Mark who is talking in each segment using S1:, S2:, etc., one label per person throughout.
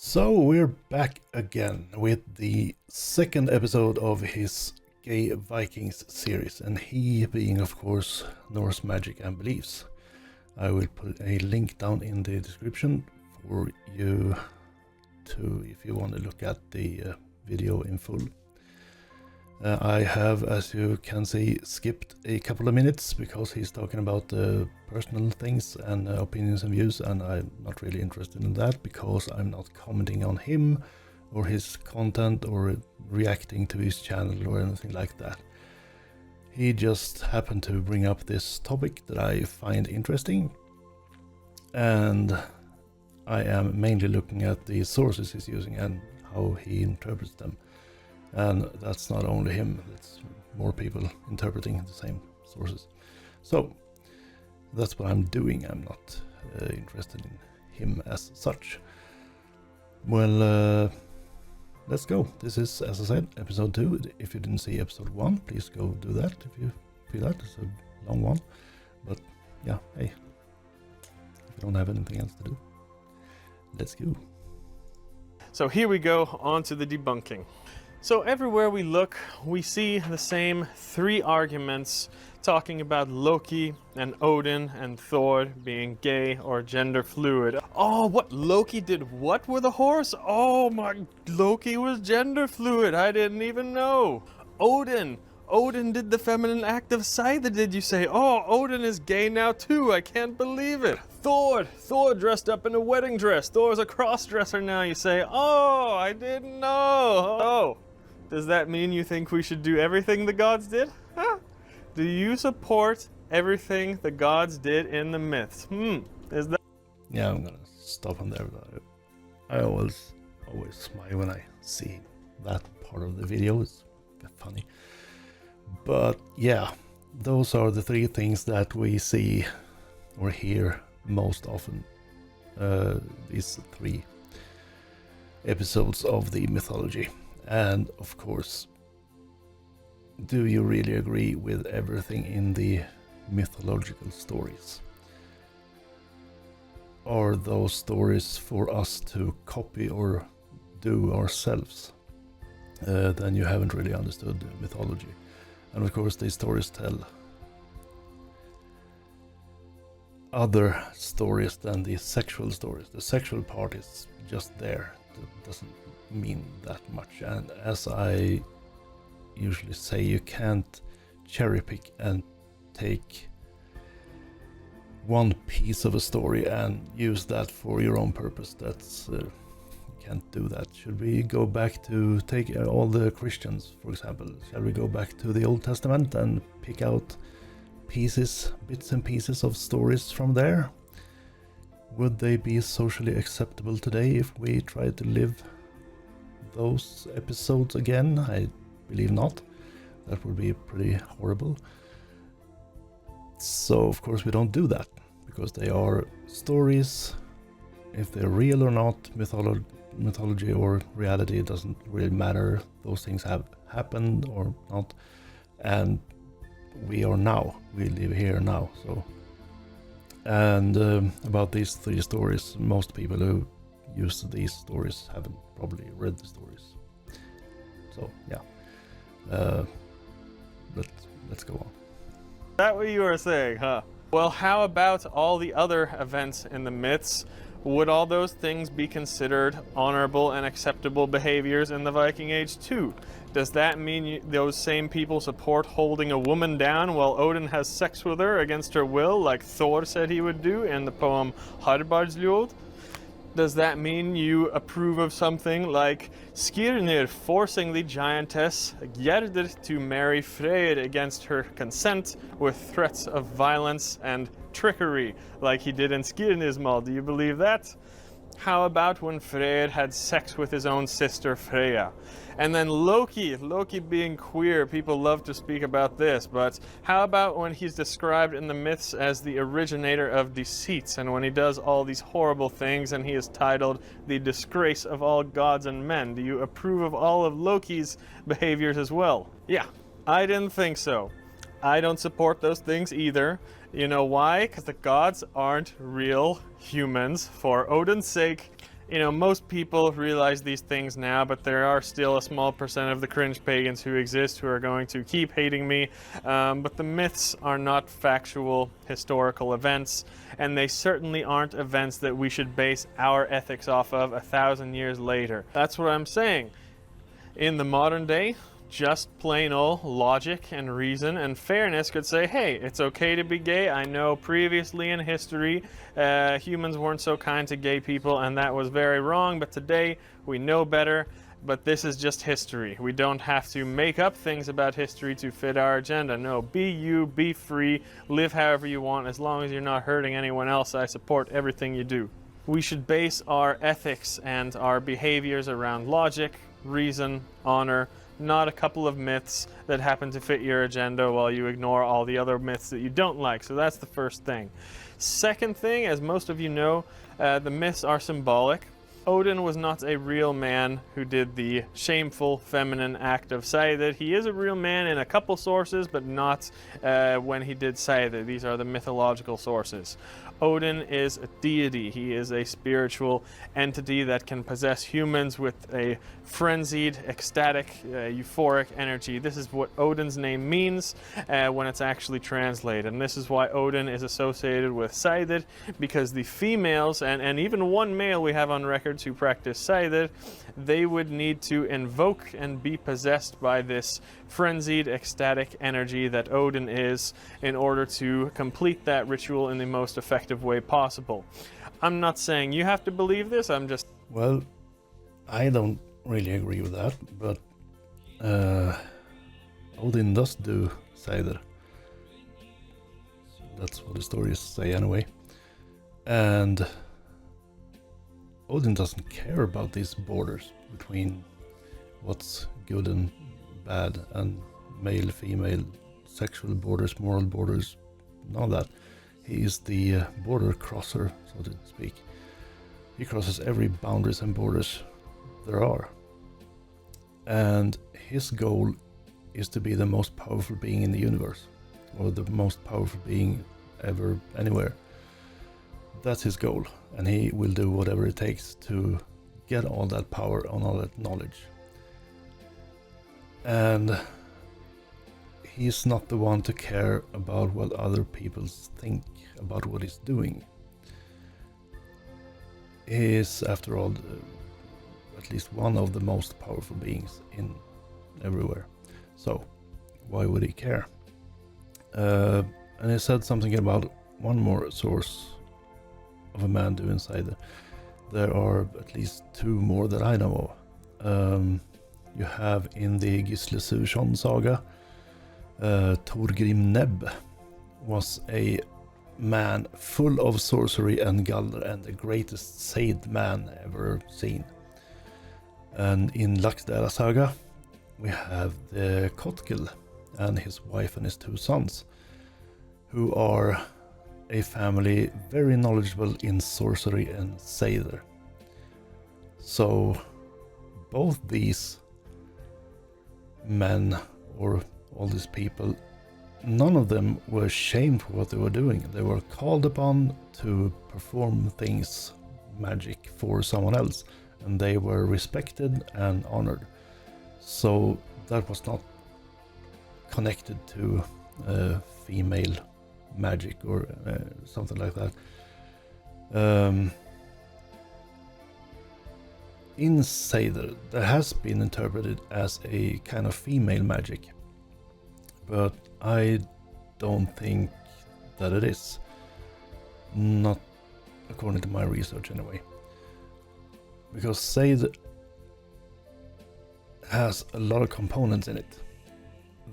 S1: So we're back again with the second episode of his Gay Vikings series, and he being, of course, Norse Magic and Beliefs. I will put a link down in the description for you to, if you want to look at the video in full. I have, as you can see, skipped a couple of minutes because he's talking about personal things and opinions and views, and I'm not really interested in that because I'm not commenting on him or his content or reacting to his channel or anything like that. He just happened to bring up this topic that I find interesting, and I am mainly looking at the sources he's using and how he interprets them. And that's not only him, it's more people interpreting the same sources. So that's what I'm doing. I'm not interested in him as such. Well, let's go. This is, as I said, episode 2. If you didn't see episode 1, please go do that if you feel that. It's a long one. But yeah, hey, if you don't have anything else to do, let's go.
S2: So here we go, on to the debunking. So everywhere we look, we see the same three arguments talking about Loki and Odin and Thor being gay or gender fluid. Oh, what? Loki did what with a horse? Oh my, Loki was gender fluid. I didn't even know. Odin did the feminine act of Scythe, did you say? Oh, Odin is gay now too. I can't believe it. Thor dressed up in a wedding dress. Thor's a cross-dresser now, you say. Oh, I didn't know. Oh. Does that mean you think we should do everything the gods did? Huh? Do you support everything the gods did in the myths? Is that...
S1: Yeah, I'm gonna stop on there. I always smile when I see that part of the video. It's a bit funny. But yeah, those are the three things that we see or hear most often. These three episodes of the mythology. And of course, do you really agree with everything in the mythological stories? Are those stories for us to copy or do ourselves? Then you haven't really understood mythology. And of course, these stories tell other stories than the sexual stories. The sexual part is just there. It doesn't mean that much, and as I usually say, you can't cherry pick and take one piece of a story and use that for your own purpose. That's you can't do that. Should we go back to take all the Christians, for example? Shall we go back to the Old Testament and pick out bits and pieces of stories from there? Would they be socially acceptable today if we tried to live those episodes again? I believe not. That would be pretty horrible. So of course we don't do that, because they are stories. If they're real or not, mythology or reality, it doesn't really matter. Those things have happened or not, and we live here now. So, and about these three stories, most people who use these stories haven't probably read the stories. So yeah, let's go on.
S2: Is that what you were saying, huh? Well, how about all the other events in the myths? Would all those things be considered honorable and acceptable behaviors in the Viking Age too? Does that mean those same people support holding a woman down while Odin has sex with her against her will, like Thor said he would do in the poem Harbardsljóð? Does that mean you approve of something like Skirnir forcing the giantess Gerdr to marry Freyr against her consent with threats of violence and trickery, like he did in Skirnismal? Do you believe that? How about when Freyr had sex with his own sister Freya? And then Loki being queer, people love to speak about this, but how about when he's described in the myths as the originator of deceits, and when he does all these horrible things and he is titled the disgrace of all gods and men? Do you approve of all of Loki's behaviors as well? Yeah, I didn't think so. I don't support those things either. You know why? Because the gods aren't real humans. For Odin's sake, You know, most people realize these things now, but there are still a small percent of the cringe pagans who exist who are going to keep hating me. But the myths are not factual historical events, and they certainly aren't events that we should base our ethics off of 1,000 years later. That's what I'm saying. In the modern day, just plain old logic and reason and fairness could say, hey, it's okay to be gay. I know previously in history humans weren't so kind to gay people and that was very wrong, but today we know better. But this is just history. We don't have to make up things about history to fit our agenda. No, be you, be free, live however you want. As long as you're not hurting anyone else, I support everything you do. We should base our ethics and our behaviors around logic, reason, honor, not a couple of myths that happen to fit your agenda while you ignore all the other myths that you don't like. So that's the first thing. Second thing, as most of you know, the myths are symbolic. Odin was not a real man who did the shameful feminine act of Seidr. He is a real man in a couple sources, but not when he did Seidr. These are the mythological sources. Odin is a deity. He is a spiritual entity that can possess humans with a frenzied, ecstatic, euphoric energy. This is what Odin's name means when it's actually translated. And this is why Odin is associated with Seidr, because the females, and even one male we have on record who practice Seidr, they would need to invoke and be possessed by this frenzied, ecstatic energy that Odin is in order to complete that ritual in the most effective way possible. I'm not saying you have to believe this, I'm just...
S1: Well, I don't really agree with that, but Odin does do Seidr. That's what the stories say anyway. And Odin doesn't care about these borders between what's good and bad and male, female, sexual borders, moral borders, none of that. He is the border crosser, so to speak. He crosses every boundaries and borders there are. And his goal is to be the most powerful being in the universe, or the most powerful being ever, anywhere. That's his goal, and he will do whatever it takes to get all that power and all that knowledge. And he's not the one to care about what other people think about what he's doing. He is, after all, at least one of the most powerful beings in everywhere. So, why would he care? And he said something about one more source of a man doing Seidr. There are at least two more that I know of. You have in the Gisle Sursson saga, Thorgrim Nebb was a man full of sorcery and gallor and the greatest saved man ever seen. And in Laxdæla saga, we have the Kotkel and his wife and his two sons, who are a family very knowledgeable in sorcery and Seidr. So both these men, or all these people, none of them were shamed for what they were doing. They were called upon to perform things, magic, for someone else, and they were respected and honored. So that was not connected to female magic or something like that. In Seidr, that has been interpreted as a kind of female magic, but I don't think that it is. Not according to my research anyway. Because Seidr has a lot of components in it.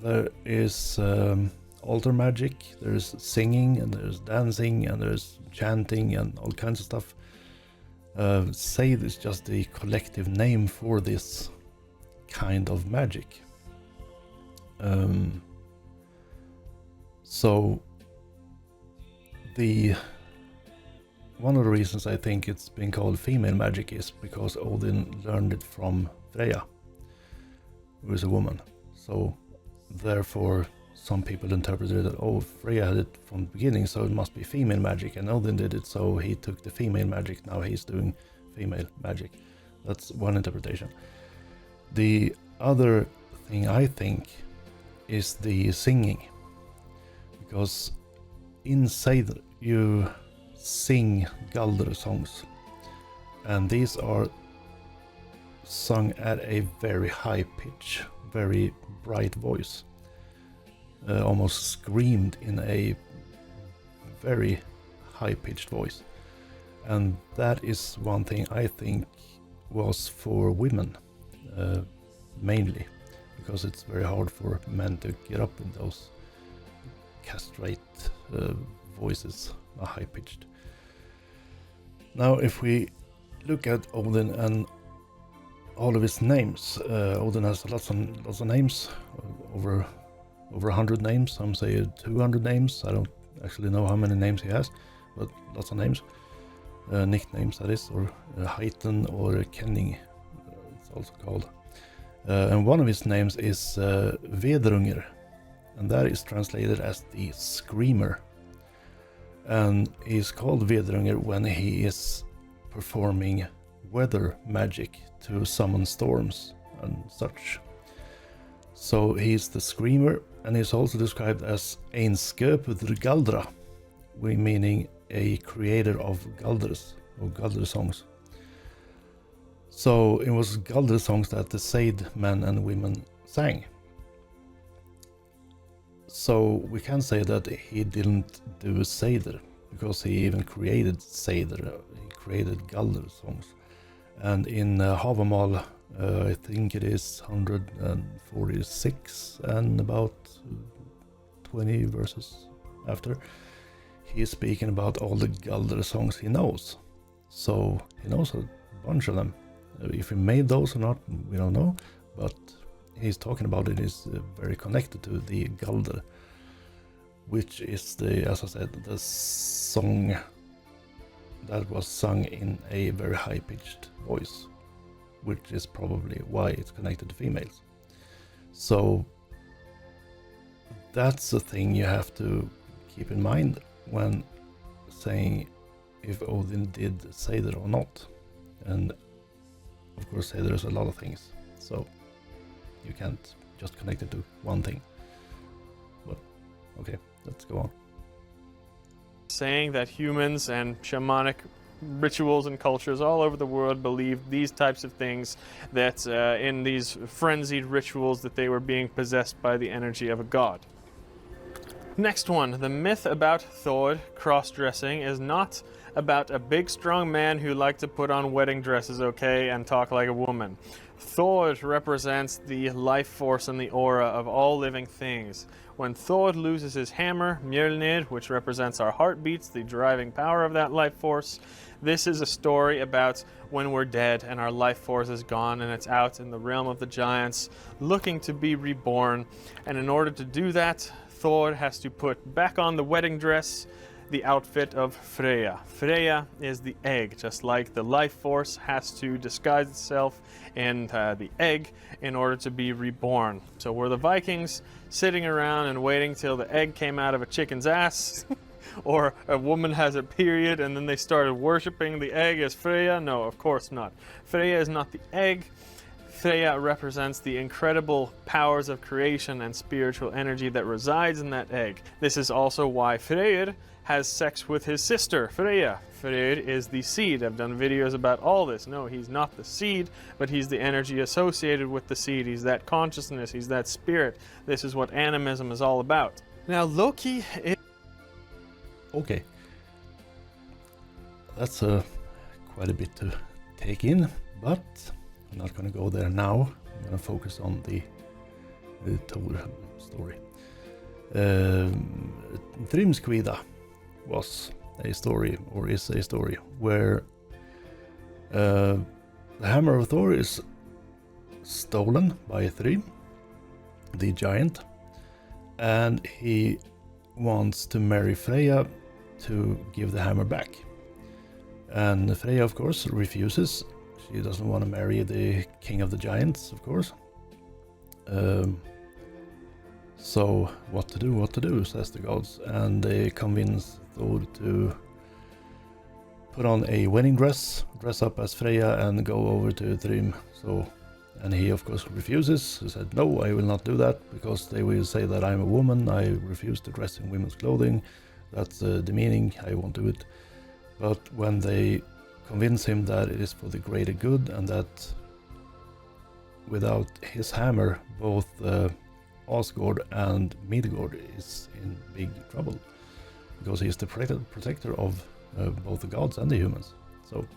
S1: There is altar magic, there's singing, and there's dancing, and there's chanting, and all kinds of stuff. Seidr is just the collective name for this kind of magic. So one of the reasons I think it's been called female magic is because Odin learned it from Freya, who is a woman. So therefore some people interpreted that, oh, Freya had it from the beginning, so it must be female magic, and Odin did it, so he took the female magic, now he's doing female magic. That's one interpretation. The other thing I think is the singing, because in Seidr you sing Galdr songs, and these are sung at a very high pitch, very bright voice, almost screamed in a very high-pitched voice. And that is one thing I think was for women, mainly, because it's very hard for men to get up in those castrate voices, high-pitched. Now, if we look at Odin and all of his names, Odin has lots of names, over 100 names. Some say 200 names. I don't actually know how many names he has, but lots of names, nicknames that is, or Heiten or Kenning, it's also called. And one of his names is Vedrunger, and that is translated as the Screamer. And he's called Vedrunger when he is performing weather magic to summon storms and such. So he's the Screamer, and he's also described as Ein Skøpudr Galdra, meaning a creator of Galdrs, or Galdr songs. So it was Galdr songs that the Seid men and women sang. So we can say that he didn't do Seidr, because he even created Seidr, he created Galdr songs. And in Havamal, I think it is 146 and about 20 verses after, he's speaking about all the Galdr songs he knows. So he knows a bunch of them. If he made those or not, we don't know, but he's talking about it is very connected to the Galdr, which is the, as I said, the song that was sung in a very high-pitched voice, which is probably why it's connected to females. So that's a thing you have to keep in mind when saying if Odin did Seidr or not. And of course Seidr is a lot of things, so you can't just connect it to one thing. But okay, let's go on.
S2: Saying that humans and shamanic rituals and cultures all over the world believed these types of things, that in these frenzied rituals that they were being possessed by the energy of a god. Next one, the myth about Thor cross-dressing is not about a big strong man who liked to put on wedding dresses, okay, and talk like a woman. Thor represents the life force and the aura of all living things. When Thor loses his hammer, Mjolnir, which represents our heartbeats, the driving power of that life force, this is a story about when we're dead and our life force is gone and it's out in the realm of the giants looking to be reborn. And in order to do that, Thor has to put back on the wedding dress the outfit of Freya. Freya is the egg, just like the life force has to disguise itself in the egg in order to be reborn. So were the Vikings sitting around and waiting till the egg came out of a chicken's ass? Or a woman has a period and then they started worshipping the egg as Freya? No, of course not. Freya is not the egg. Freya represents the incredible powers of creation and spiritual energy that resides in that egg. This is also why Freyr has sex with his sister, Freya. Freyr is the seed. I've done videos about all this. No, he's not the seed, but he's the energy associated with the seed. He's that consciousness, he's that spirit. This is what animism is all about. Now, Loki is...
S1: Okay. That's quite a bit to take in, but I'm not going to go there now. I'm going to focus on the Thor story. Trimskvida was a story, or is a story, where the hammer of Thor is stolen by Thrym, the giant, and he wants to marry Freya to give the hammer back. And Freya, of course, refuses. She doesn't want to marry the king of the giants, of course. So what to do, says the gods, and they convince Thor to put on a wedding dress, dress up as Freya, and go over to Thrym. And he of course refuses. He said, no, I will not do that, because they will say that I'm a woman. I refuse to dress in women's clothing. That's demeaning. I won't do it. But when they convince him that it is for the greater good, and that without his hammer, both Asgard and Midgard is in big trouble, because he's the protector of both the gods and the humans. So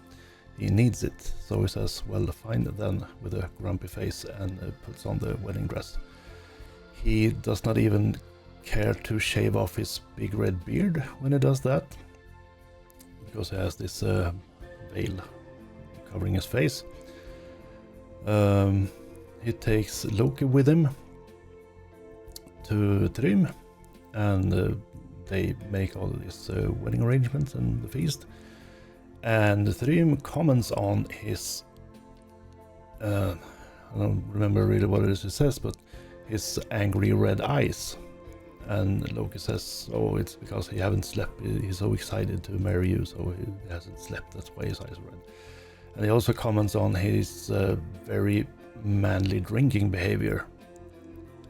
S1: he needs it. So he says, well, fine then, with a grumpy face, and puts on the wedding dress. He does not even care to shave off his big red beard when he does that, because he has this veil covering his face. He takes Loki with him to Thrym, and they make all these wedding arrangements and the feast. And Thrym comments on his, I don't remember really what it is he says, but his angry red eyes. And Loki says, oh, it's because he haven't slept, he's so excited to marry you, so he hasn't slept, that's why his eyes are red. And he also comments on his very manly drinking behavior,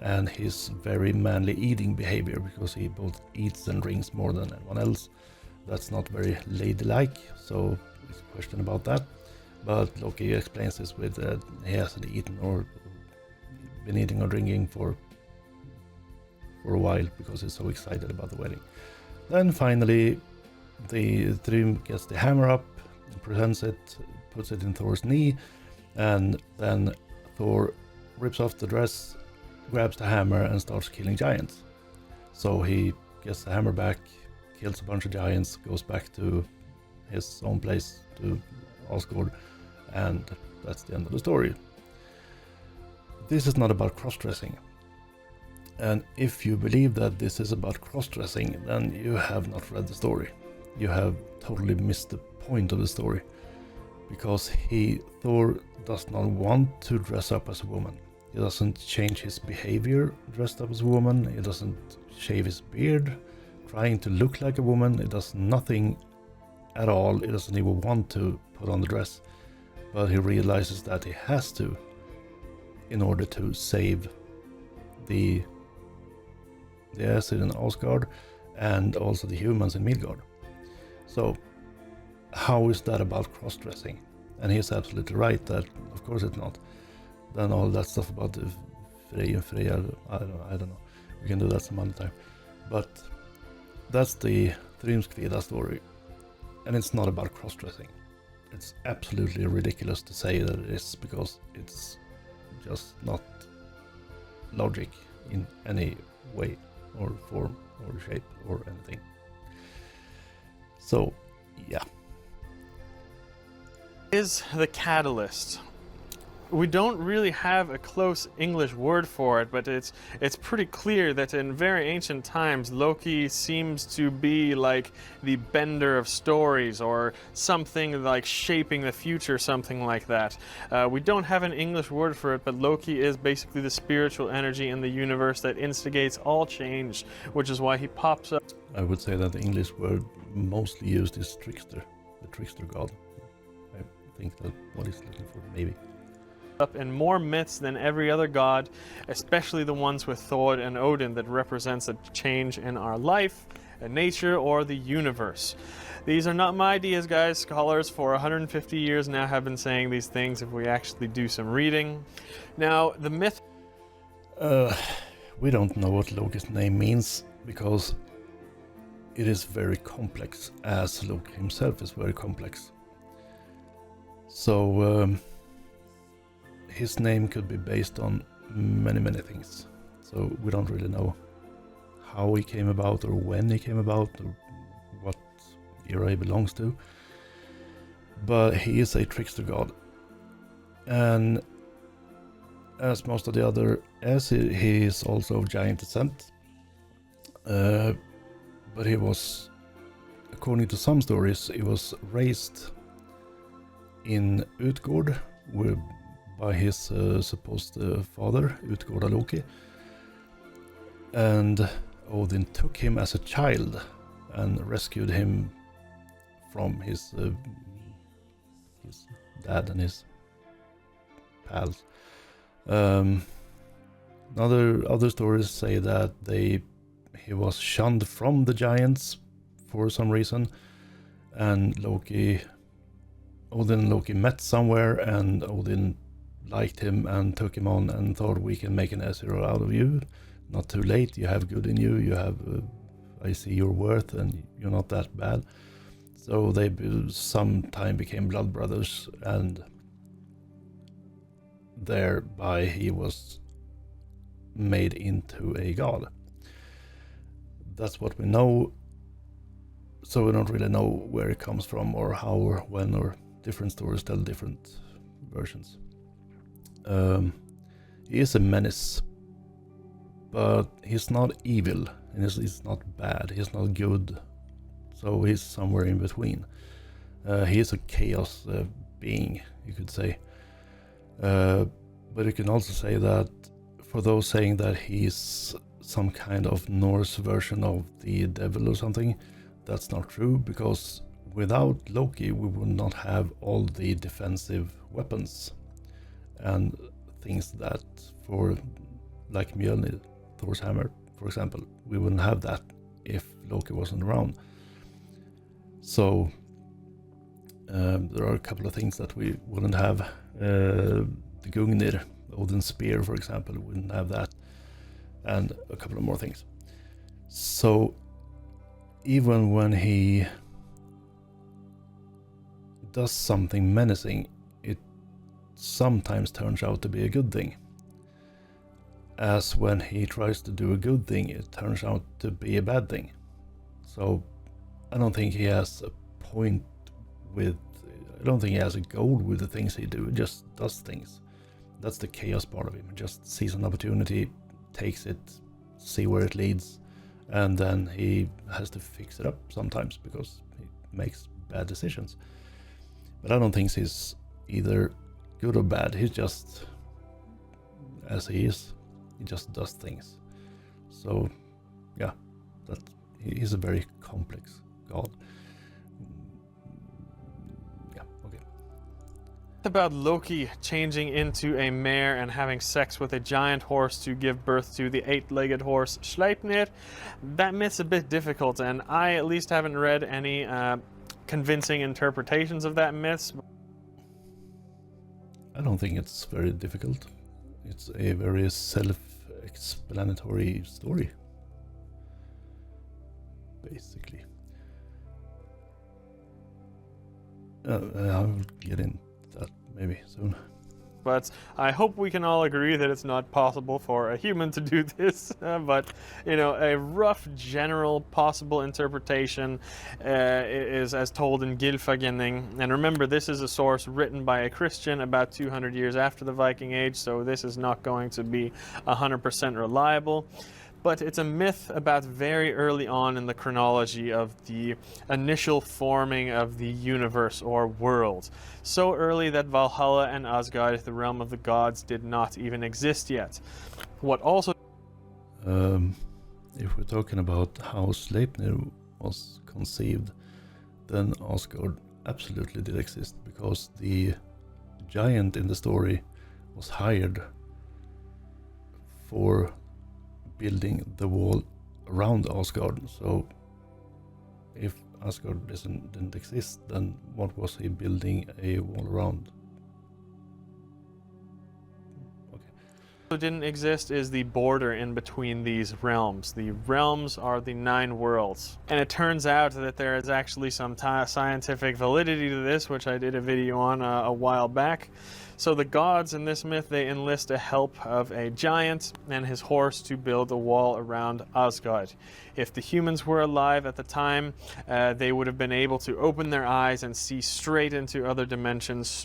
S1: and his very manly eating behavior, because he both eats and drinks more than anyone else. That's not very ladylike, so there's a question about that. But Loki explains this with he hasn't eaten or been eating or drinking for a while, because he's so excited about the wedding. Then finally, the Thrym gets the hammer up, presents it, puts it in Thor's knee, and then Thor rips off the dress, grabs the hammer, and starts killing giants. So he gets the hammer back, kills a bunch of giants, goes back to his own place, to Asgard, and that's the end of the story. This is not about cross-dressing. And if you believe that this is about cross-dressing, then you have not read the story. You have totally missed the point of the story. Because Thor does not want to dress up as a woman. He doesn't change his behavior dressed up as a woman. He doesn't shave his beard trying to look like a woman. He does nothing at all. He doesn't even want to put on the dress. But he realizes that he has to, in order to save the Aesir in Asgard and also the humans in Midgard. So how is that about cross-dressing? And he's absolutely right that of course it's not. Then all that stuff about the Freya, I don't know. We can do that some other time. But that's the Thrymskvida story. And it's not about cross-dressing. It's absolutely ridiculous to say that it is, because it's just not logic in any way or form or shape or anything. So, yeah.
S2: Is the catalyst. We don't really have a close English word for it, but it's pretty clear that in very ancient times Loki seems to be like the bender of stories, or something like shaping the future, something like that. We don't have an English word for it, but Loki is basically the spiritual energy in the universe that instigates all change, which is why he pops up.
S1: I would say that the English word mostly used is trickster, the trickster god. I think that's what he's looking for, maybe.
S2: Up in more myths than every other god, especially the ones with Thor and Odin, that represents a change in our life, nature, or the universe. These are not my ideas, guys. Scholars for 150 years now have been saying these things if we actually do some reading. Now, the myth...
S1: We don't know what Loki's name means, because it is very complex, as Loki himself is very complex. So, his name could be based on many things. So we don't really know how he came about, or when he came about, or what era he belongs to. But he is a trickster god. And as most of the other Aesir, he is also of giant descent. But he was, according to some stories, he was raised in Utgård by his supposed father, Utgårda Loki. And Odin took him as a child and rescued him from his dad and his pals. Other stories say that he was shunned from the giants for some reason, and Odin and Loki met somewhere, and Odin liked him and took him on and thought, we can make an Aesir out of you. Not too late. You have good in you. You have, I see your worth, and you're not that bad. So they sometime became blood brothers, and thereby he was made into a god. That's what we know. So we don't really know where it comes from, or how, or when, or different stories tell different versions. He is a menace, but he's not evil, and he's not bad, he's not good, so he's somewhere in between. He is a chaos being, you could say, but you can also say that for those saying that he's some kind of Norse version of the devil or something, that's not true, because without Loki we would not have all the defensive weapons and things that, for like Mjolnir, Thor's hammer, for example, we wouldn't have that if Loki wasn't around. So there are a couple of things that we wouldn't have. The Gungnir, Odin's spear, for example, wouldn't have that, and a couple of more things. So even when he does something menacing, it sometimes turns out to be a good thing. As when he tries to do a good thing, it turns out to be a bad thing. So I don't think he has a point with, I don't think he has a goal with the things he do. He just does things. That's the chaos part of him. He just sees an opportunity, takes it, see where it leads, and then he has to fix it up sometimes because he makes bad decisions. But I don't think he's either good or bad. He's just as he is. He just does things. So yeah, he's a very complex god. Yeah, okay.
S2: About Loki changing into a mare and having sex with a giant horse to give birth to the eight-legged horse Sleipnir, that myth's a bit difficult, and I at least haven't read any convincing interpretations of that myth.
S1: I don't think it's very difficult. It's a very self-explanatory story, basically. I'll get into that maybe soon.
S2: But I hope we can all agree that it's not possible for a human to do this. But, you know, a rough general possible interpretation is as told in Gylfaginning. And remember, this is a source written by a Christian about 200 years after the Viking Age, so this is not going to be 100% reliable. But it's a myth about very early on in the chronology of the initial forming of the universe or world. So early that Valhalla and Asgard, the realm of the gods, did not even exist yet. What also...
S1: If we're talking about how Sleipnir was conceived, then Asgard absolutely did exist, because the giant in the story was hired for building the wall around Asgard. So if Asgard didn't exist, then what was he building a wall around?
S2: Okay. Didn't exist is the border in between these realms. The realms are the 9 worlds. And it turns out that there is actually some scientific validity to this, which I did a video on a while back. So the gods in this myth, they enlist the help of a giant and his horse to build a wall around Asgard. If the humans were alive at the time, they would have been able to open their eyes and see straight into other dimensions,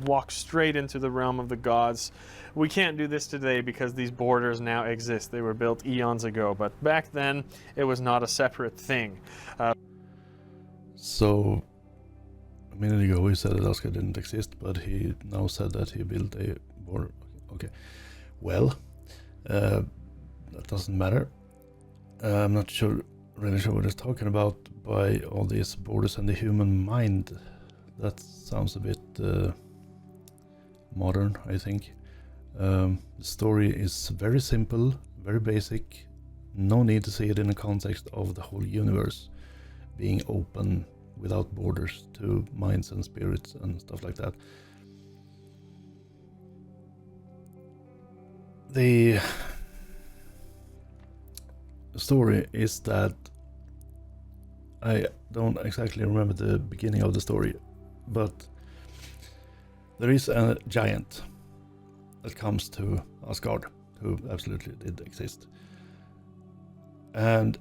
S2: walk straight into the realm of the gods. We can't do this today because these borders now exist. They were built eons ago, but back then it was not a separate thing.
S1: So a minute ago he said that Asgard didn't exist, but he now said that he built a border. Okay, well, that doesn't matter. I'm not sure really sure what it's talking about by all these borders and the human mind. That sounds a bit modern, I think. The story is very simple, very basic. No need to see it in the context of the whole universe being open without borders to minds and spirits and stuff like that. The story is that I don't exactly remember the beginning of the story, but there is a giant that comes to Asgard, who absolutely did exist. And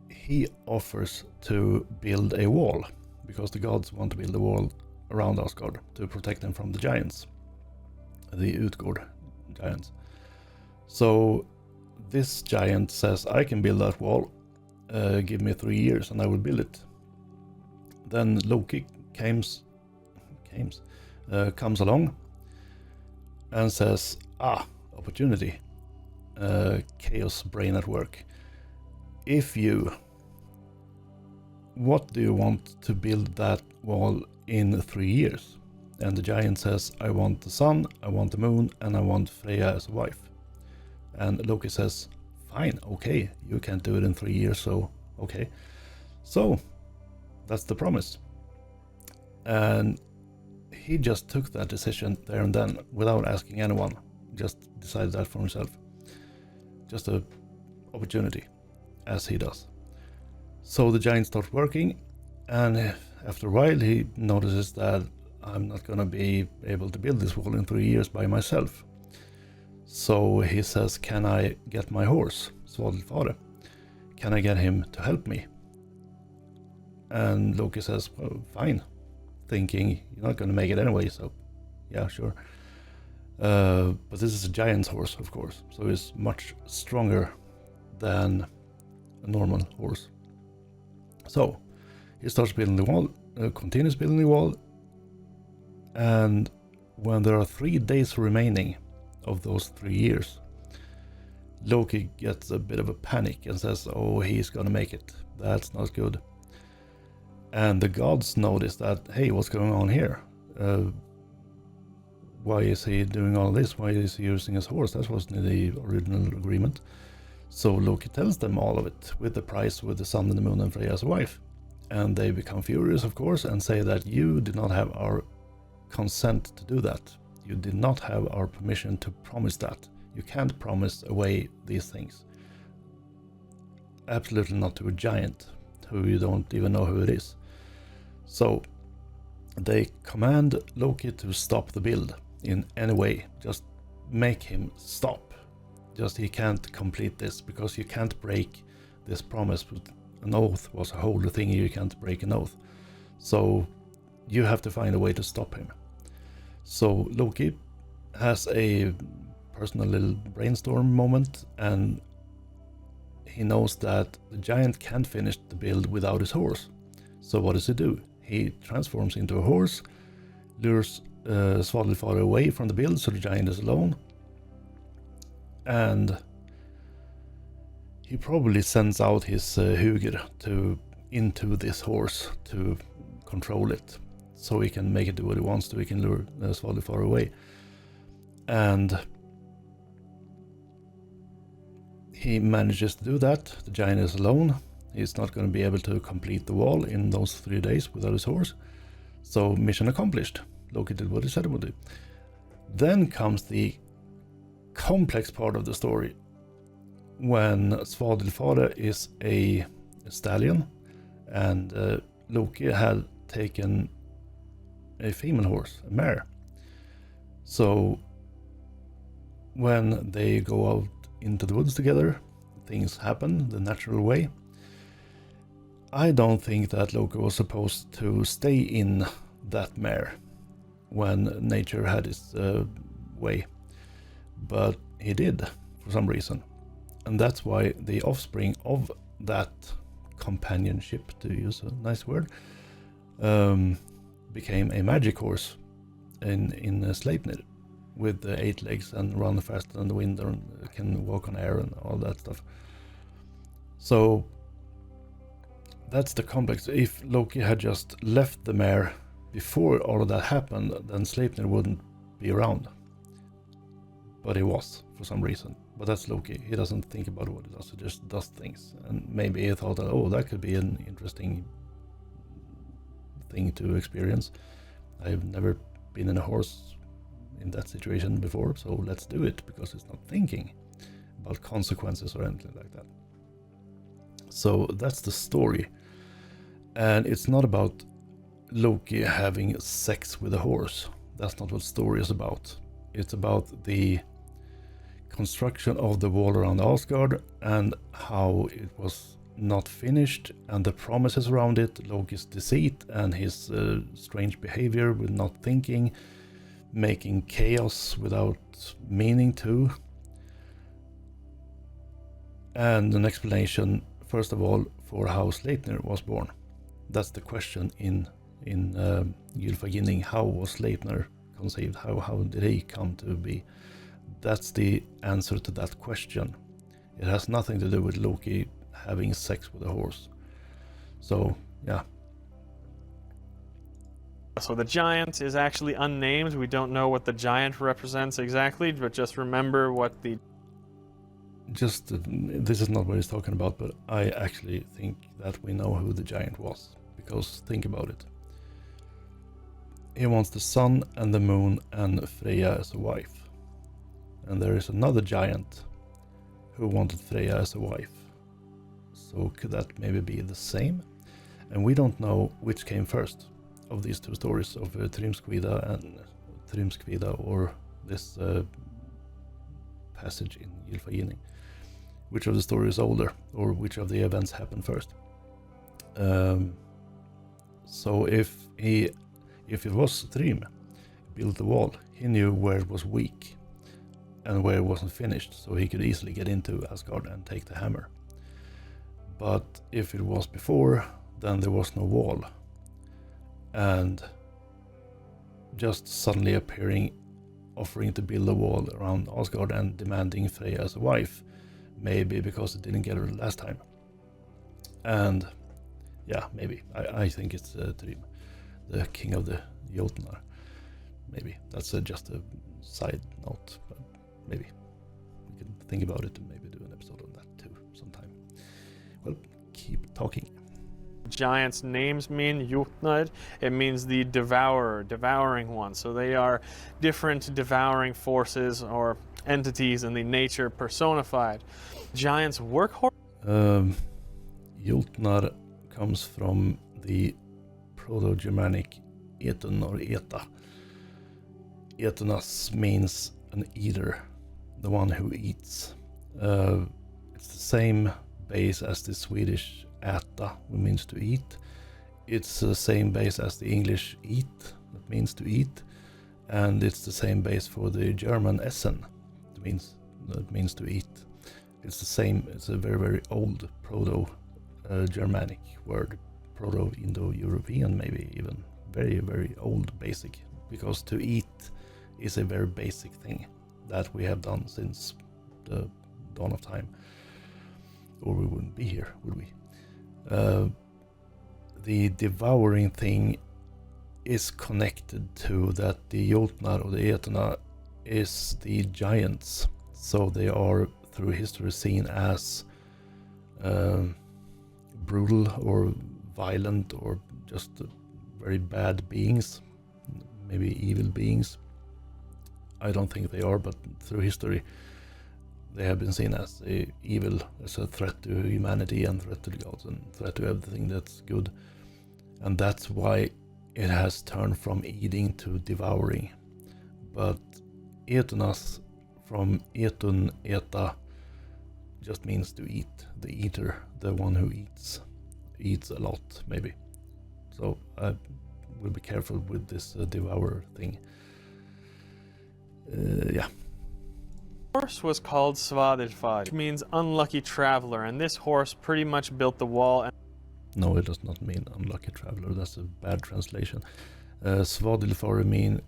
S1: he offers to build a wall, because the gods want to build a wall around Asgard to protect them from the giants, the Utgård giants. So this giant says, I can build that wall, give me 3 years and I will build it. Then Loki comes along and says, opportunity, chaos brain at work. What do you want to build that wall in 3 years? And the giant says, I want the sun, I want the moon, and I want Freya as a wife. And Loki says, fine, okay, you can't do it in 3 years, so okay. So that's the promise. And he just took that decision there and then without asking anyone, just decided that for himself. Just an opportunity, as he does. So the giant starts working, and after a while he notices that I'm not gonna be able to build this wall in 3 years by myself. So he says, can I get my horse, Svadelfare? Can I get him to help me? And Loki says, well, fine, thinking you're not gonna make it anyway, so yeah, sure. But this is a giant's horse, of course, so it's much stronger than a normal horse. So he starts building the wall, continues building the wall, and when there are 3 days remaining of those 3 years, Loki gets a bit of a panic and says, oh, he's gonna make it. That's not good. And the gods notice that, hey, what's going on here? Why is he doing all this? Why is he using his horse? That wasn't in the original agreement. So Loki tells them all of it, with the price, with the sun and the moon and Freya as a wife. And they become furious, of course, and say that you did not have our consent to do that. You did not have our permission to promise that. You can't promise away these things. Absolutely not to a giant, who you don't even know who it is. So they command Loki to stop the build in any way. Just make him stop. Just he can't complete this, because you can't break this promise. An oath was a holy thing, you can't break an oath. So you have to find a way to stop him. So Loki has a personal little brainstorm moment, and he knows that the giant can't finish the build without his horse. So what does he do? He transforms into a horse, lures Svadelfare away from the build so the giant is alone, and he probably sends out his Hugr into this horse to control it, so he can make it do what he wants to. He can lure Svadelfare away. And he manages to do that. The giant is alone. He's not going to be able to complete the wall in those 3 days without his horse. So mission accomplished. Loki did what he said he would do. Then comes the complex part of the story, when Svadelfare is a stallion, and Loki had taken a female horse, a mare. So when they go out into the woods together, things happen the natural way. I don't think that Loki was supposed to stay in that mare when nature had its way, but he did for some reason. And that's why the offspring of that companionship, to use a nice word, became a magic horse in Sleipnir, with 8 legs and run faster than the wind and can walk on air and all that stuff. So that's the complex. If Loki had just left the mare before all of that happened, then Sleipnir wouldn't be around. But he was, for some reason. But that's Loki. He doesn't think about what he does, he just does things. And maybe he thought that, oh, that could be an interesting thing to experience. I've never been in a horse in that situation before, so let's do it, because it's not thinking about consequences or anything like that. So that's the story. And it's not about Loki having sex with a horse. That's not what the story is about. It's about the construction of the wall around Asgard and how it was not finished, and the promises around it, Loki's deceit and his strange behavior with not thinking, making chaos without meaning to. And an explanation, first of all, for how Sleipnir was born. That's the question in Gylfaginning. How was Sleipnir conceived? How did he come to be? That's the answer to that question. It has nothing to do with Loki having sex with a horse. So, yeah.
S2: So the giant is actually unnamed. We don't know what the giant represents exactly, but just remember what the...
S1: This is not what he's talking about, but I actually think that we know who the giant was. Because think about it. He wants the sun and the moon and Freya as a wife. And there is another giant who wanted Freya as a wife. So could that maybe be the same? And we don't know which came first of these two stories, of Thrymskvida or this passage in Gylfaginning. Which of the stories is older, or which of the events happened first? So if it was Thrym built the wall, he knew where it was weak and where it wasn't finished, so he could easily get into Asgard and take the hammer. But if it was before, then there was no wall. And just suddenly appearing, offering to build a wall around Asgard and demanding Freya as a wife, maybe because it didn't get her last time. And yeah, maybe. I think it's Thrym, the king of the Jotnar. Maybe. That's just a side note, but maybe we can think about it and maybe do an episode on that too sometime. Well, keep talking.
S2: Giants' names mean Jotnar. It means the devourer, devouring one. So they are different devouring forces or entities in the nature personified. Giants' workhorse?
S1: Jotnar comes from the Proto-Germanic etun or eta. Etunas means an eater, the one who eats. It's the same base as the Swedish äta, which means to eat. It's the same base as the English eat, that means to eat. And it's the same base for the German essen, that means to eat. It's the same, it's a very, very old Proto-Germanic word, Proto-Indo-European maybe even, very, very old basic, because to eat is a very basic thing that we have done since the dawn of time, or we wouldn't be here, would we? The devouring thing is connected to that the Jotnar or the Etna is the giants, so they are through history seen as brutal or violent or just very bad beings, maybe evil beings. I don't think they are, but through history they have been seen as evil, as a threat to humanity and threat to the gods and threat to everything that's good. And that's why it has turned from eating to devouring. But etunas from etun, eta, just means to eat, the eater, the one who eats a lot maybe. So I will be careful with this devourer thing. Yeah.
S2: Horse was called Svadilfad, which means unlucky traveler, and this horse pretty much built the wall.
S1: No, it does not mean unlucky traveler. That's a bad translation. Svadilfari mean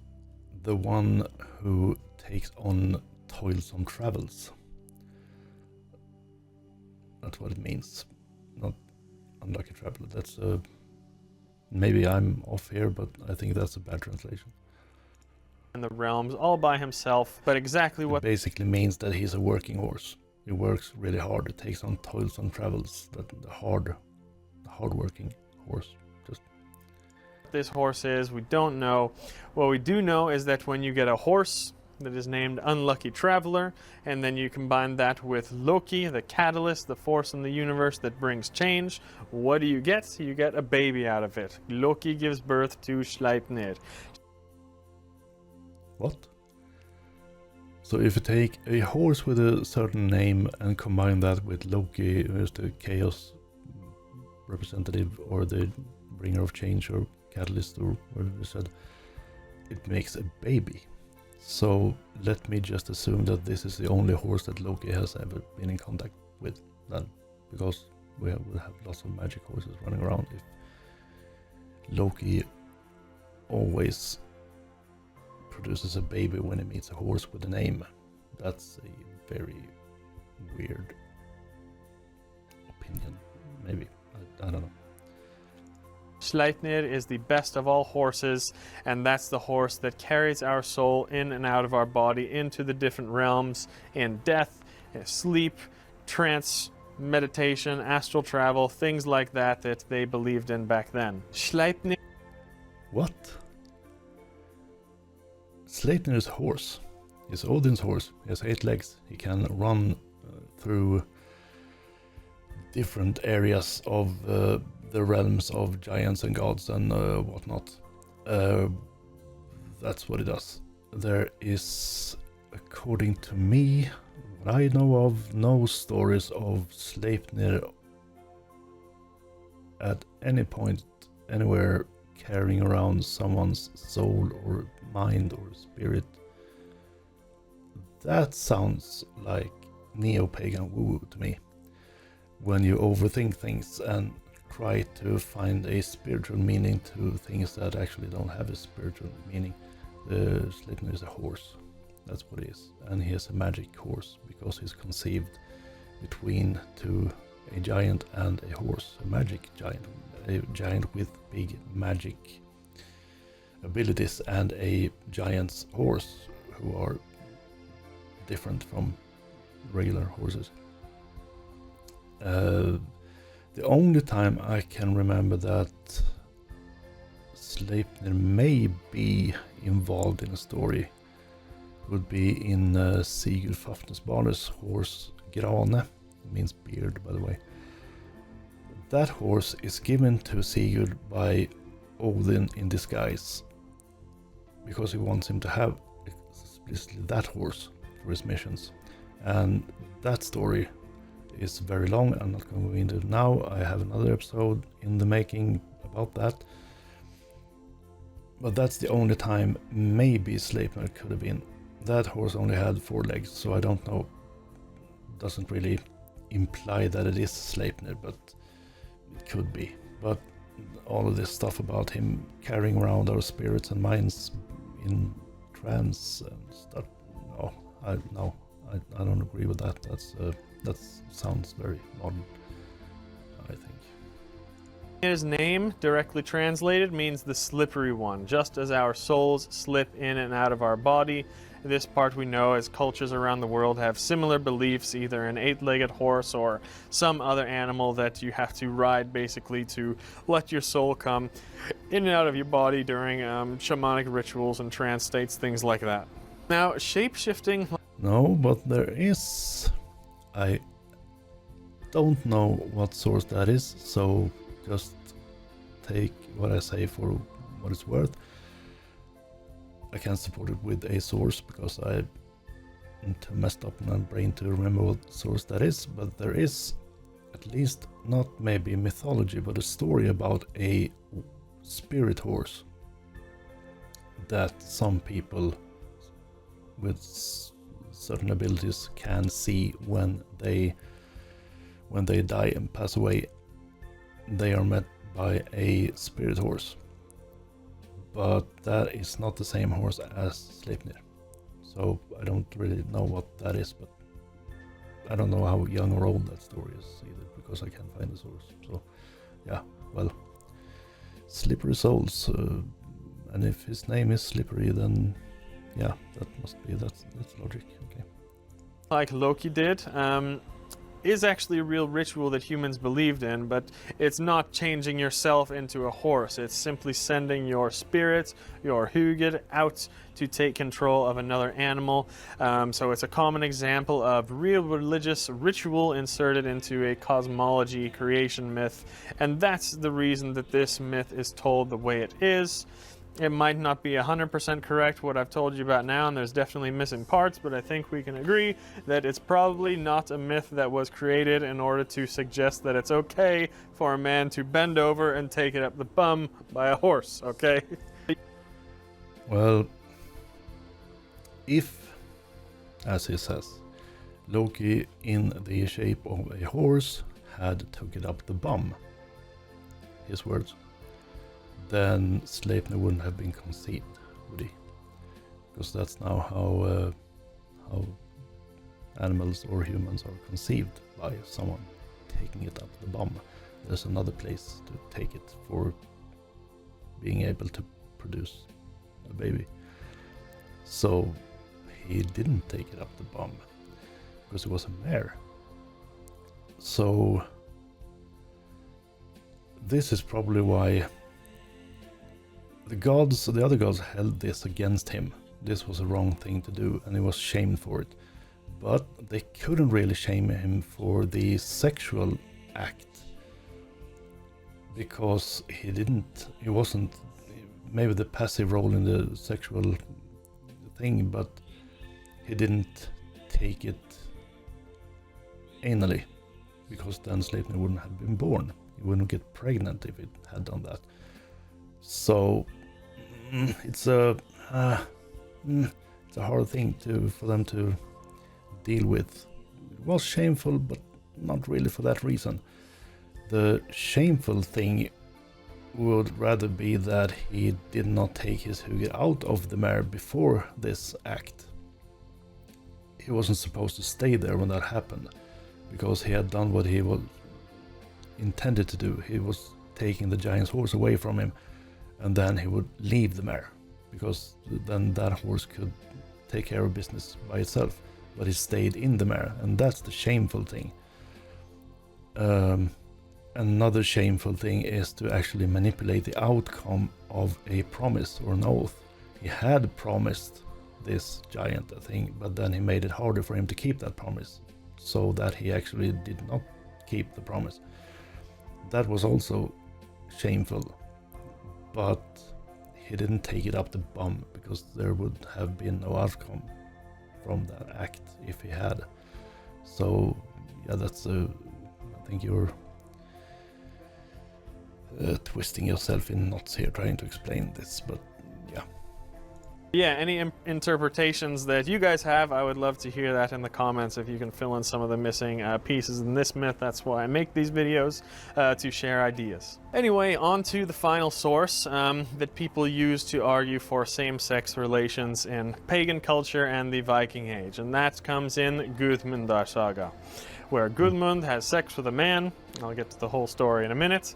S1: the one who takes on toilsome travels. That's what it means. Not unlucky traveler. That's maybe I'm off here, but I think that's a bad translation.
S2: In the realms all by himself, but exactly what
S1: It basically means that he's a working horse. He works really hard. It takes on toils and travels. That the hard-working horse. Just
S2: this horse is, we don't know. What we do know is that when you get a horse that is named Unlucky Traveler, and then you combine that with Loki, the catalyst, the force in the universe that brings change, what do you get? You get a baby out of it. Loki gives birth to Sleipnir.
S1: what? So if you take a horse with a certain name and combine that with Loki, who's the chaos representative or the bringer of change or catalyst or whatever you said, it makes a baby. So let me just assume that this is the only horse that Loki has ever been in contact with then, because we will have lots of magic horses running around if Loki always produces a baby when he meets a horse with a name. That's a very weird opinion, maybe. I don't know.
S2: Sleipnir is the best of all horses, and that's the horse that carries our soul in and out of our body into the different realms in death, sleep, trance, meditation, astral travel, things like that that they believed in back then. Sleipnir.
S1: What? Sleipnir is a horse. He's Odin's horse. He has 8 legs. He can run through different areas of the realms of giants and gods and whatnot. That's what he does. There is, according to me, what I know of, no stories of Sleipnir at any point, anywhere, carrying around someone's soul or mind or spirit. That sounds like neo-pagan woo to me. When you overthink things and try to find a spiritual meaning to things that actually don't have a spiritual meaning. The Sleipnir is a horse. That's what it is. And he is a magic horse because he's conceived between a giant and a horse. A magic giant. A giant with big magic abilities and a giant's horse who are different from regular horses. The only time I can remember that Sleipnir may be involved in a story would be in Sigurd Fafnisbale's horse Grane. It means beard, by the way. That horse is given to Sigurd by Odin in disguise because he wants him to have explicitly that horse for his missions. And that story is very long. I'm not going to go into it now. I have another episode in the making about that. But that's the only time maybe Sleipnir could have been. That horse only had 4 legs, so I don't know. Doesn't really imply that it is Sleipnir, but it could be. But all of this stuff about him carrying around our spirits and minds in trance and stuff, I don't agree with that. That sounds very modern, I think.
S2: His name, directly translated, means the slippery one. Just as our souls slip in and out of our body, this part we know as cultures around the world have similar beliefs, either an 8-legged horse or some other animal that you have to ride basically to let your soul come in and out of your body during shamanic rituals and trance states, things like that. Now, shape-shifting...
S1: No, but there is... I don't know what source that is, so just take what I say for what it's worth. I can't support it with a source because I'm too messed up in my brain to remember what source that is, but there is at least not maybe mythology, but a story about a spirit horse that some people with certain abilities can see when they die and pass away. They are met by a spirit horse, but that is not the same horse as Sleipnir, so I don't really know what that is, but I don't know how young or old that story is either because I can't find the source, so yeah, well, slippery souls. And if his name is Slippery, then yeah, that must be, that's logic. Okay.
S2: Like Loki did, is actually a real ritual that humans believed in, but it's not changing yourself into a horse. It's simply sending your spirit, your hugid, out to take control of another animal. So it's a common example of real religious ritual inserted into a cosmology creation myth, and that's the reason that this myth is told the way it is. It might not be 100% correct what I've told you about now, and there's definitely missing parts, but I think we can agree that it's probably not a myth that was created in order to suggest that it's okay for a man to bend over and take it up the bum by a horse, okay?
S1: Well, if, as he says, Loki in the shape of a horse had took it up the bum, his words, then Sleipnir wouldn't have been conceived, would he? Because that's now how animals or humans are conceived, by someone taking it up the bum. There's another place to take it for being able to produce a baby. So he didn't take it up the bum because it was a mare. So this is probably why the other gods held this against him. This was a wrong thing to do, and he was shamed for it. But they couldn't really shame him for the sexual act, because he wasn't maybe the passive role in the sexual thing, but he didn't take it anally, because then Sleipnir wouldn't have been born. He wouldn't get pregnant if it had done that. So it's a hard thing for them to deal with. It was shameful, but not really for that reason. The shameful thing would rather be that he did not take his hugger out of the mare before this act. He wasn't supposed to stay there when that happened, because he had done what he was intended to do. He was taking the giant's horse away from him, and then he would leave the mare, because then that horse could take care of business by itself. But he stayed in the mare, and that's the shameful thing. Another shameful thing is to actually manipulate the outcome of a promise or an oath. He had promised this giant a thing, but then he made it harder for him to keep that promise, so that he actually did not keep the promise. That was also shameful, but he didn't take it up the bum, because there would have been no outcome from that act if he had. So yeah, that's I think you're twisting yourself in knots here trying to explain this, but
S2: yeah, any interpretations that you guys have, I would love to hear that in the comments. If you can fill in some of the missing pieces in this myth, that's why I make these videos, to share ideas. Anyway, on to the final source that people use to argue for same-sex relations in pagan culture and the Viking Age, and that comes in Gudmundar Saga, where Gudmund has sex with a man. I'll get to the whole story in a minute.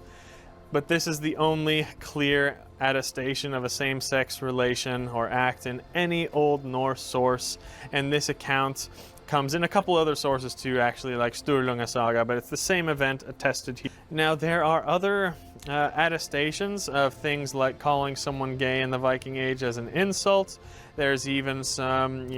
S2: But this is the only clear attestation of a same-sex relation or act in any Old Norse source, and this account comes in a couple other sources too, actually, like Sturlunga Saga, but it's the same event attested here. Now, there are other attestations of things like calling someone gay in the Viking Age as an insult. There's even some,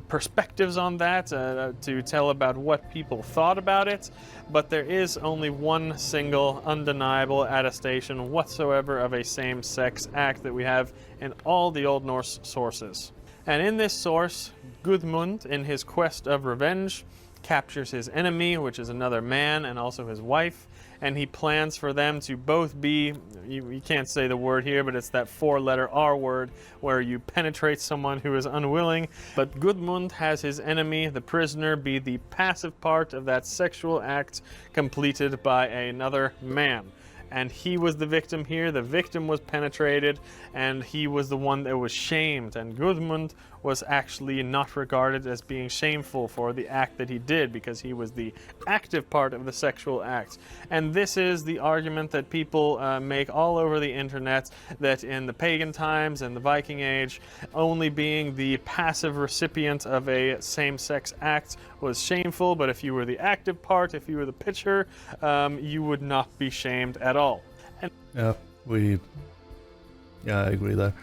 S2: perspectives on that to tell about what people thought about it, but there is only one single undeniable attestation whatsoever of a same-sex act that we have in all the Old Norse sources. And in this source, Gudmund, in his quest of revenge, captures his enemy, which is another man, and also his wife, and he plans for them to both be, you can't say the word here, but it's that four-letter R word, where you penetrate someone who is unwilling. But Gudmund has his enemy, the prisoner, be the passive part of that sexual act completed by another man. And he was the victim here. The victim was penetrated, and he was the one that was shamed. And Gudmund was actually not regarded as being shameful for the act that he did, because he was the active part of the sexual act. And this is the argument that people make all over the internet, that in the pagan times and the Viking Age, only being the passive recipient of a same-sex act was shameful, but if you were the active part, if you were the pitcher, you would not be shamed at all. And
S1: I agree there.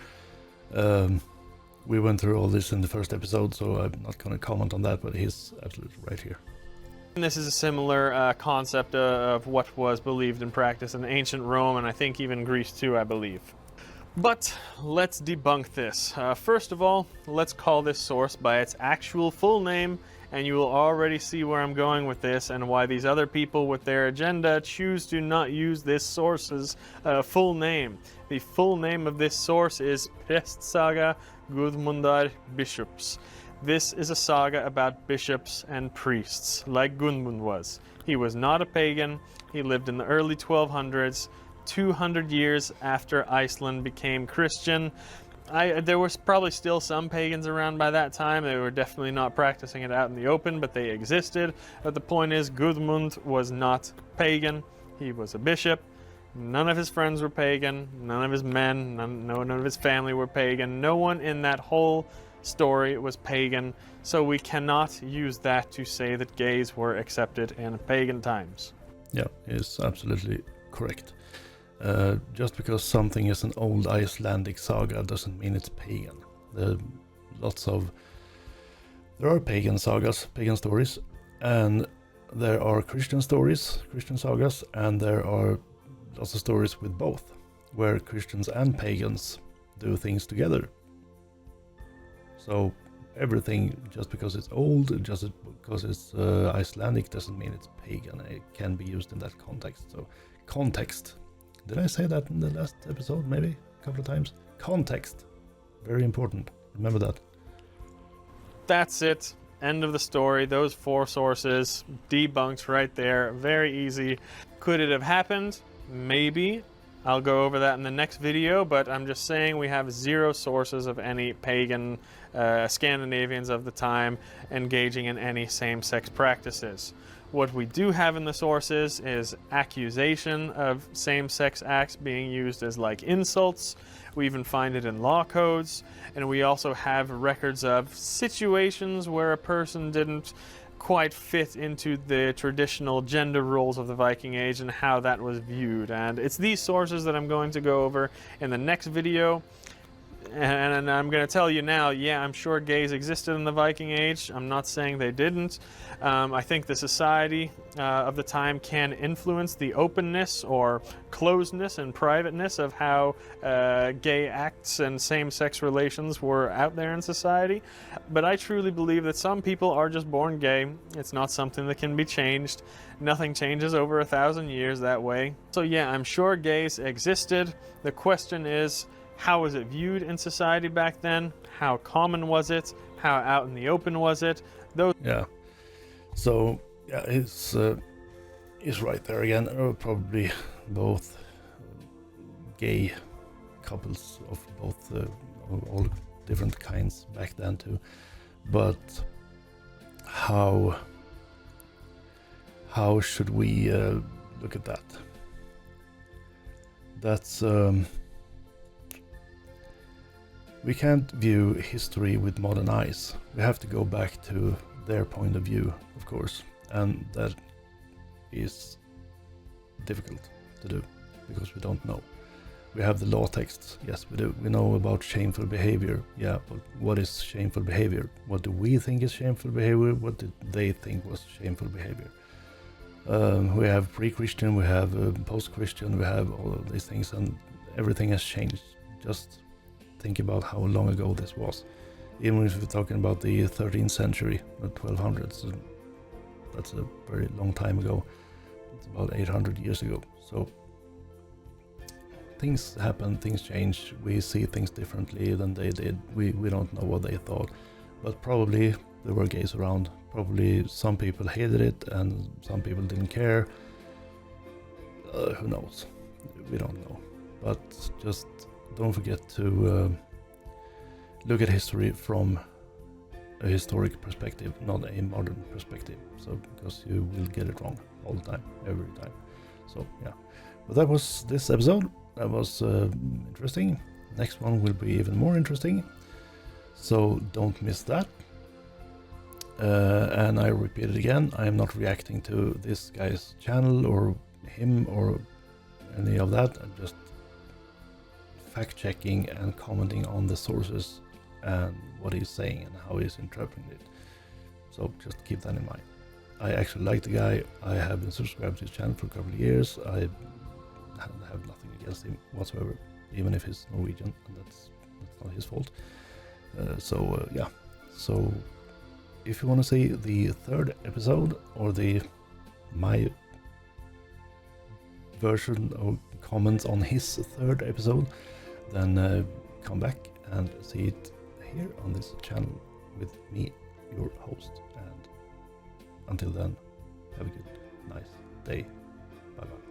S1: We went through all this in the first episode, so I'm not going to comment on that, but he's absolutely right here.
S2: And this is a similar concept of what was believed in practice in ancient Rome, and I think even Greece too, I believe. But let's debunk this. First of all, let's call this source by its actual full name, and you will already see where I'm going with this and why these other people with their agenda choose to not use this source's full name. The full name of this source is Prestsaga Gudmundar Bishops. This is a saga about bishops and priests, like Gudmund was. He was not a pagan. He lived in the early 1200s, 200 years after Iceland became Christian. There was probably still some pagans around by that time. They were definitely not practicing it out in the open, but they existed. But the point is, Gudmund was not pagan. He was a bishop. None of his friends were pagan. None of his men, none of his family were pagan. No one in that whole story was pagan. So we cannot use that to say that gays were accepted in pagan times.
S1: Yeah, it's absolutely correct. Just because something is an old Icelandic saga doesn't mean it's pagan. There are pagan sagas, pagan stories, and there are Christian stories, Christian sagas, and there are lots of stories with both, where Christians and pagans do things together. So everything, just because it's old, just because it's Icelandic, doesn't mean it's pagan. It can be used in that context. So context. Did I say that in the last episode? Maybe a couple of times. Context. Very important. Remember that.
S2: That's it. End of the story. Those 4 sources debunked right there. Very easy. Could it have happened? Maybe. I'll go over that in the next video, but I'm just saying we have 0 sources of any pagan Scandinavians of the time engaging in any same-sex practices. What we do have in the sources is accusation of same-sex acts being used as like insults. We even find it in law codes, and we also have records of situations where a person didn't quite fit into the traditional gender roles of the Viking Age and how that was viewed. And it's these sources that I'm going to go over in the next video. And I'm going to tell you now, yeah, I'm sure gays existed in the Viking Age. I'm not saying they didn't. I think the society of the time can influence the openness or closedness and privateness of how gay acts and same-sex relations were out there in society. But I truly believe that some people are just born gay. It's not something that can be changed. Nothing changes over 1,000 years that way. So yeah, I'm sure gays existed. The question is, how was it viewed in society back then? How common was it? How out in the open was it?
S1: Yeah. So yeah, it's right there again. There were probably both gay couples of both all different kinds back then too. But how should we look at that? That's we can't view history with modern eyes. We have to go back to their point of view, of course, and that is difficult to do because we don't know. We have the law texts, yes we do. We know about shameful behavior, yeah, but what is shameful behavior? What do we think is shameful behavior? What did they think was shameful behavior? We have pre-Christian, we have post-Christian, we have all of these things, and everything has changed. Just think about how long ago this was. Even if we're talking about the 13th century, the 1200s, that's a very long time ago. It's about 800 years ago. So things happen, things change. We see things differently than they did. We don't know what they thought. But probably there were gays around. Probably some people hated it and some people didn't care. Who knows? We don't know. But just don't forget to look at history from a historic perspective, not a modern perspective. So because you will get it wrong all the time, every time. So yeah, but that was this episode. That was interesting. Next one will be even more interesting. So don't miss that. And I repeat it again, I am not reacting to this guy's channel or him or any of that. I'm just fact checking and commenting on the sources and what he's saying and how he's interpreting it. So just keep that in mind. I actually like the guy. I have been subscribed to his channel for a couple of years. I have nothing against him whatsoever, even if he's Norwegian, and that's not his fault. Yeah. So if you want to see the third episode or my version or comments on his third episode, then come back and see it here on this channel with me, your host. And until then, have a good, nice day. Bye bye.